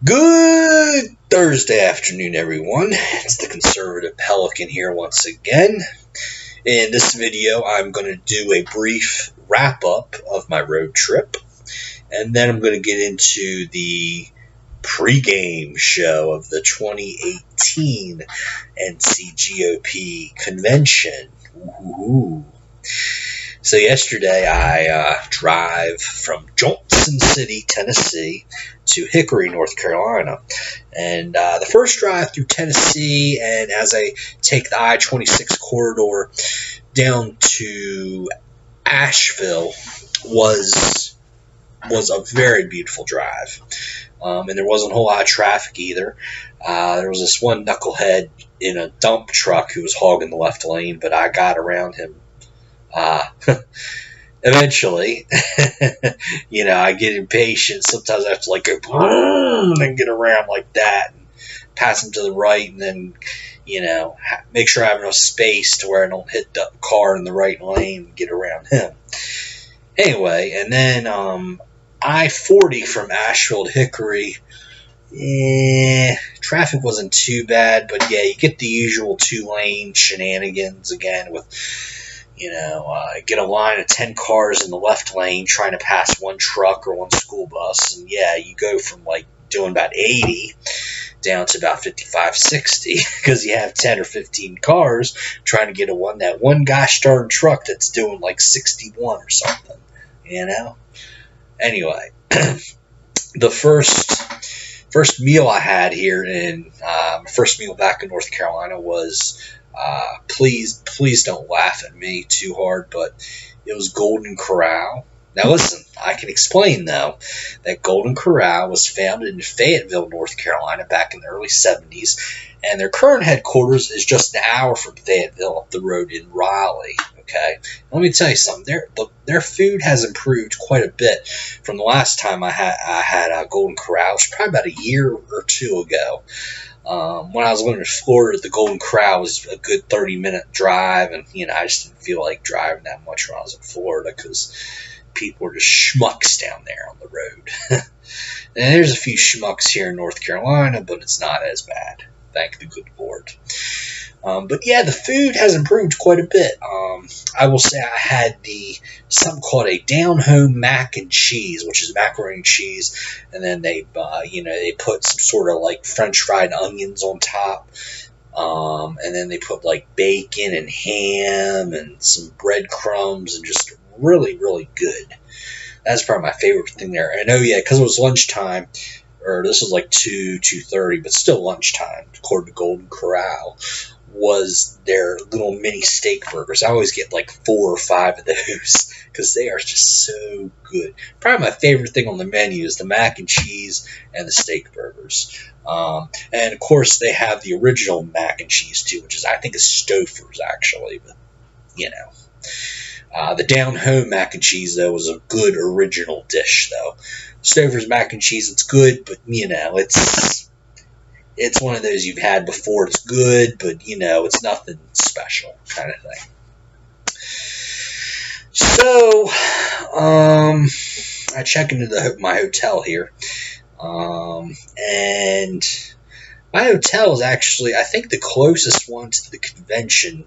Good Thursday afternoon, everyone. It's the Conservative Pelican here once again. In this video, I'm going to do a brief wrap-up of my road trip, and then I'm going to get into the pregame show of the 2018 NCGOP convention. Ooh. So yesterday I drive from Johnson City, Tennessee to Hickory, North Carolina. And the first drive through Tennessee, and as I take the I-26 corridor down to Asheville, was a very beautiful drive. And there wasn't a whole lot of traffic either. There was this one knucklehead in a dump truck who was hogging the left lane, but I got around him eventually. I get impatient. Sometimes I have to go and get around like that and pass him to the right, and then make sure I have enough space to where I don't hit the car in the right lane and get around him. Anyway, and then I-40 from Asheville to Hickory, traffic wasn't too bad, but yeah, you get the usual two-lane shenanigans again with get a line of 10 cars in the left lane trying to pass one truck or one school bus. And yeah, you go from doing about 80 down to about 55, 60 because you have 10 or 15 cars trying to get that one gosh darn truck that's doing 61 or something, Anyway, the first meal I had here first meal back in North Carolina was, please don't laugh at me too hard, but it was Golden Corral. Now listen, I can explain though that Golden Corral was founded in Fayetteville, North Carolina back in the early 70s, and their current headquarters is just an hour from Fayetteville up the road in Raleigh. Okay, let me tell you something. Their food has improved quite a bit from the last time I had Golden Corral. It was probably about a year or two ago. When I was living in Florida, the Golden Corral was a good 30-minute drive, and I just didn't feel like driving that much when I was in Florida because people were just schmucks down there on the road. And there's a few schmucks here in North Carolina, but it's not as bad. Thank the good Lord. But yeah, the food has improved quite a bit. I will say I had something called a down-home mac and cheese, which is macaroni and cheese, and then they put some sort of French fried onions on top, and then they put bacon and ham and some breadcrumbs, and just really, really good. That's probably my favorite thing there. And because it was lunchtime, or this was 2:30, but still lunchtime, according to Golden Corral, was their little mini steak burgers. I always get 4 or 5 of those because they are just so good. Probably my favorite thing on the menu is the mac and cheese and the steak burgers. And of course they have the original mac and cheese too, which I think is Stouffer's actually, but the down home mac and cheese though was a good original dish though. Stouffer's mac and cheese, it's good, but it's one of those you've had before. It's good, but it's nothing special kind of thing. So, I check into my hotel here, and my hotel is actually, I think, the closest one to the convention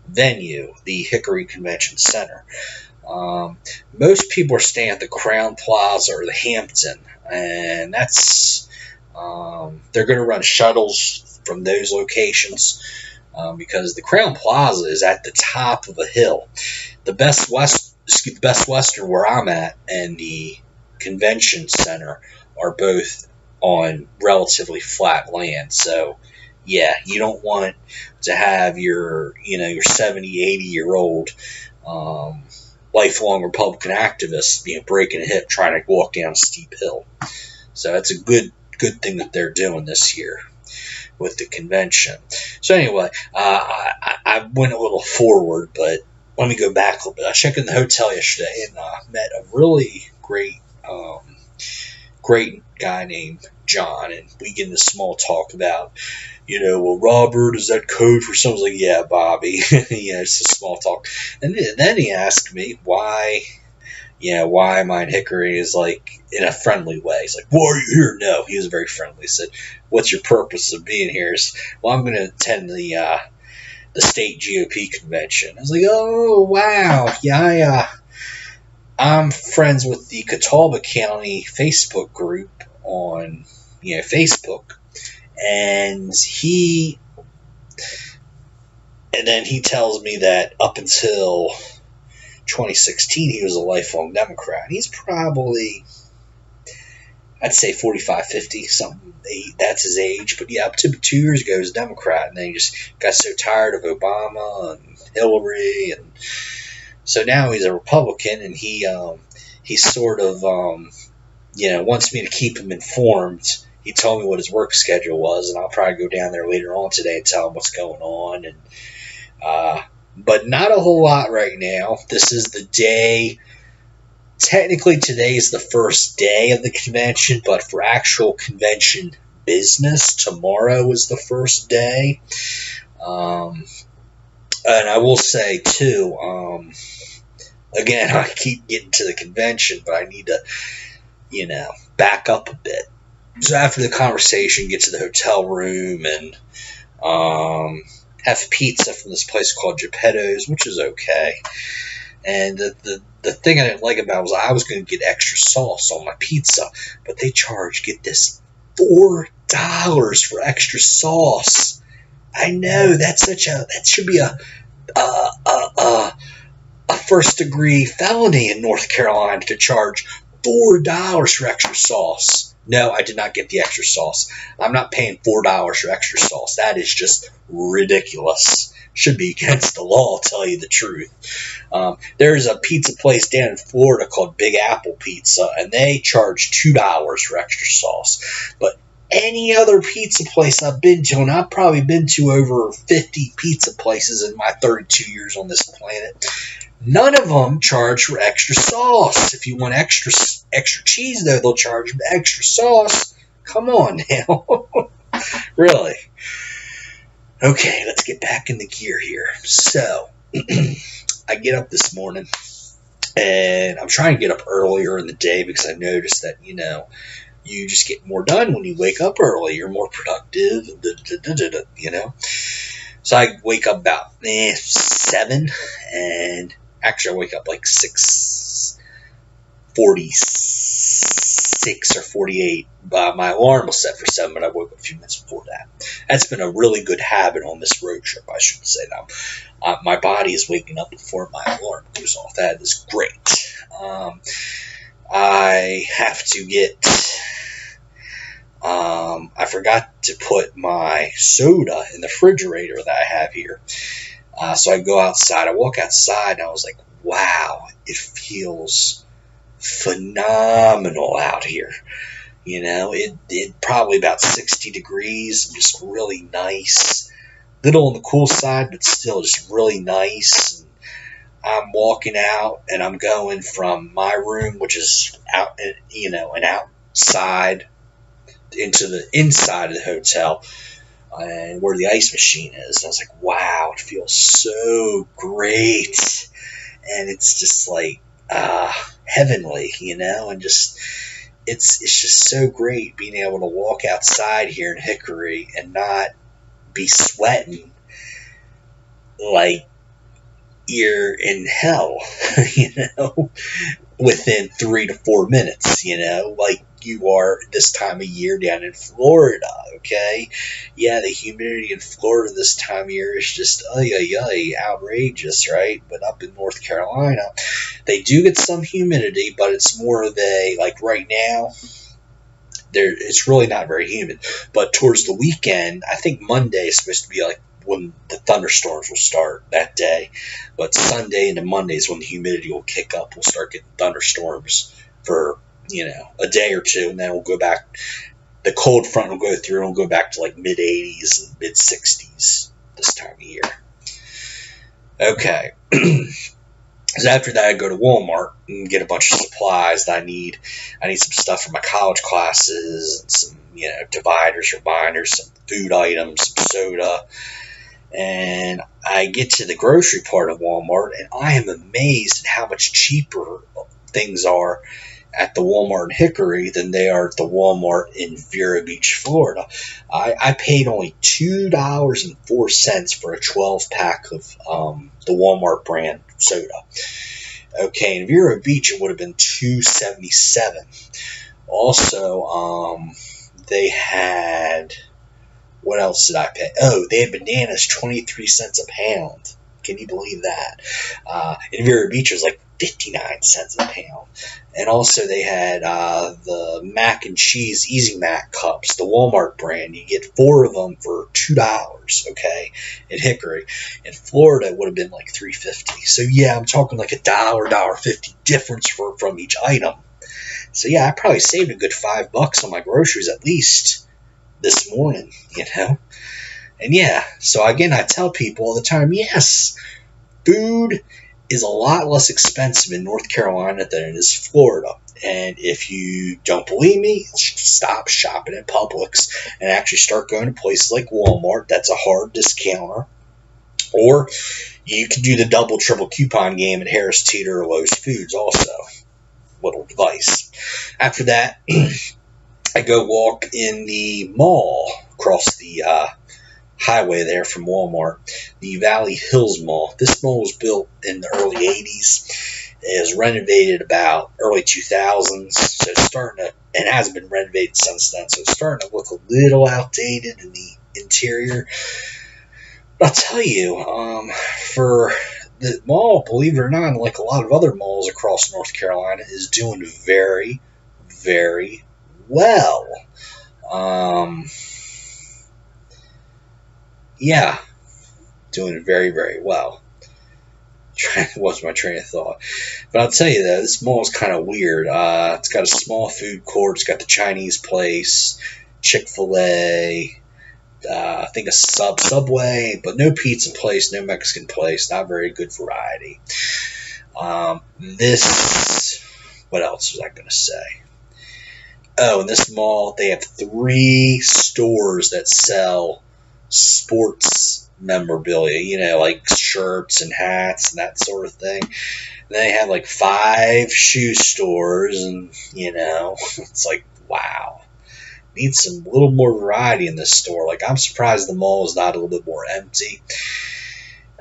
venue, the Hickory Convention Center. Most people are staying at the Crown Plaza or the Hampton, and that's they're going to run shuttles from those locations because the Crown Plaza is at the top of a hill. The Best Western, where I'm at, and the Convention Center are both on relatively flat land. So, yeah, you don't want to have your 70, 80-year-old lifelong Republican activist breaking a hip trying to walk down a steep hill. So that's a good thing that they're doing this year with the convention. So anyway, I went a little forward, but let me go back a little bit. I checked in the hotel yesterday and met a really great guy named John, and we get into small talk about, well, Robert, is that code for something? I was like, yeah, Bobby. It's a small talk. And then he asked me why, why am I in Hickory? Is like in a friendly way. He's like, why are you here? No, he was very friendly. He said, what's your purpose of being here? Is, well, I'm going to attend the state GOP convention. I was like, oh wow, yeah, I'm friends with the Catawba County Facebook group on Facebook, and then he tells me that up until 2016 he was a lifelong Democrat. He's probably, I'd say 45, 50, something. That's his age. But yeah, up to 2 years ago, he was a Democrat, and then he just got so tired of Obama and Hillary, and so now he's a Republican, and he sort of wants me to keep him informed. He told me what his work schedule was, and I'll probably go down there later on today and tell him what's going on. And but not a whole lot right now. This is the day. Technically, today is the first day of the convention, but for actual convention business, tomorrow is the first day. And I will say, too, again, I keep getting to the convention, but I need to, back up a bit. So after the conversation, get to the hotel room and have pizza from this place called Geppetto's, which is okay. And the thing I didn't like about it was I was going to get extra sauce on my pizza, but they charge, get this, $4 for extra sauce. I know that should be a first degree felony in North Carolina to charge $4 for extra sauce. No, I did not get the extra sauce. I'm not paying $4 for extra sauce. That is just ridiculous. Should be against the law, I'll tell you the truth. There's a pizza place down in Florida called Big Apple Pizza, and they charge $2 for extra sauce. But any other pizza place I've been to, and I've probably been to over 50 pizza places in my 32 years on this planet, none of them charge for extra sauce. If you want extra cheese, though, they'll charge for extra sauce. Come on now. Really? Okay, let's get back in the gear here. So, I get up this morning, and I'm trying to get up earlier in the day because I noticed that, you just get more done when you wake up early. You're more productive, So I wake up about 7, and actually I wake up like 6:46 or 48. My alarm was set for 7, but I woke up a few minutes before that. That's been a really good habit on this road trip, I should say. Now, my body is waking up before my alarm goes off. That is great. I have to get... I forgot to put my soda in the refrigerator that I have here. So I go outside. I walk outside, and I was like, wow, it feels phenomenal out here. It probably about 60 degrees, just really nice. Little on the cool side, but still just really nice. And I'm walking out, and I'm going from my room, which is out, and outside, into the inside of the hotel, and where the ice machine is. And I was like, wow, it feels so great. And it's just like heavenly, and just it's just so great being able to walk outside here in Hickory and not be sweating like you're in hell, within 3 to 4 minutes, like you are this time of year down in Florida, okay? Yeah, the humidity in Florida this time of year is just outrageous, right? But up in North Carolina, they do get some humidity, but it's more of like right now, it's really not very humid. But towards the weekend, I think Monday is supposed to be like when the thunderstorms will start that day. But Sunday into Monday is when the humidity will kick up. We'll start getting thunderstorms for, a day or two, and then we'll go back. The cold front will go through, and we'll go back to like mid-80s and mid-60s this time of year. Okay. So after that, I go to Walmart and get a bunch of supplies that I need. I need some stuff for my college classes, and some, dividers or binders, some food items, some soda. And I get to the grocery part of Walmart, and I am amazed at how much cheaper things are at the Walmart in Hickory than they are at the Walmart in Vero Beach, Florida. I paid only $2.04 for a 12-pack of the Walmart brand soda. Okay, in Vero Beach it would have been $2.77. Also, they had, what else did I pay? Oh, they had bananas, 23 cents a pound. Can you believe that? In Vero Beach it was like 59 cents a pound. And also they had the mac and cheese Easy Mac cups, the Walmart brand. You get 4 of them for $2, okay, in Hickory. In Florida, it would have been like $3.50. So, yeah, I'm talking like $1.50 difference from each item. So, yeah, I probably saved a good $5 on my groceries at least this morning, you know. And, yeah, so, again, I tell people all the time, yes, food is a lot less expensive in North Carolina than it is Florida. And if you don't believe me, stop shopping at Publix and actually start going to places like Walmart. That's a hard discounter. Or you can do the double, triple coupon game at Harris Teeter or Lowe's Foods also. Little advice. After that, I go walk in the mall across the highway there from Walmart, the Valley Hills Mall. This mall was built in the early 80s. It was renovated about early 2000s, so it's starting to, and hasn't been renovated since then, so it's starting to look a little outdated in the interior. But I'll tell you, for the mall, believe it or not, like a lot of other malls across North Carolina, is doing very, very well. Yeah, doing very, very well. What's my train of thought? But I'll tell you that this mall is kind of weird. It's got a small food court. It's got the Chinese place, Chick-fil-A, I think a Subway, but no pizza place, no Mexican place. Not very good variety. What else was I going to say? Oh, in this mall, they have 3 stores that sell sports memorabilia, you know, like shirts and hats and that sort of thing. They have like 5 shoe stores, and, you know, it's like, wow. Need some little more variety in this store. Like, I'm surprised the mall is not a little bit more empty.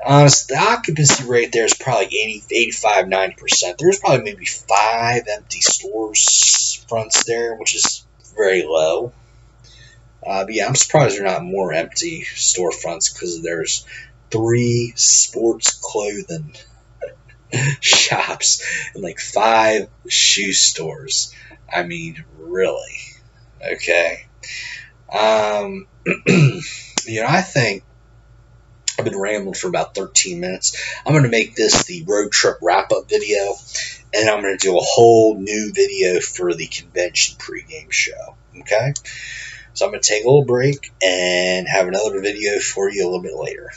Honestly, the occupancy rate there is probably 80, 85, 90%. There's probably maybe 5 empty stores fronts there, which is very low. But yeah, I'm surprised there are not more empty storefronts because there's 3 sports clothing shops and like 5 shoe stores. I mean, really. Okay. You know, I think I've been rambling for about 13 minutes. I'm going to make this the road trip wrap-up video, and I'm going to do a whole new video for the convention pregame show. Okay? So I'm going to take a little break and have another video for you a little bit later.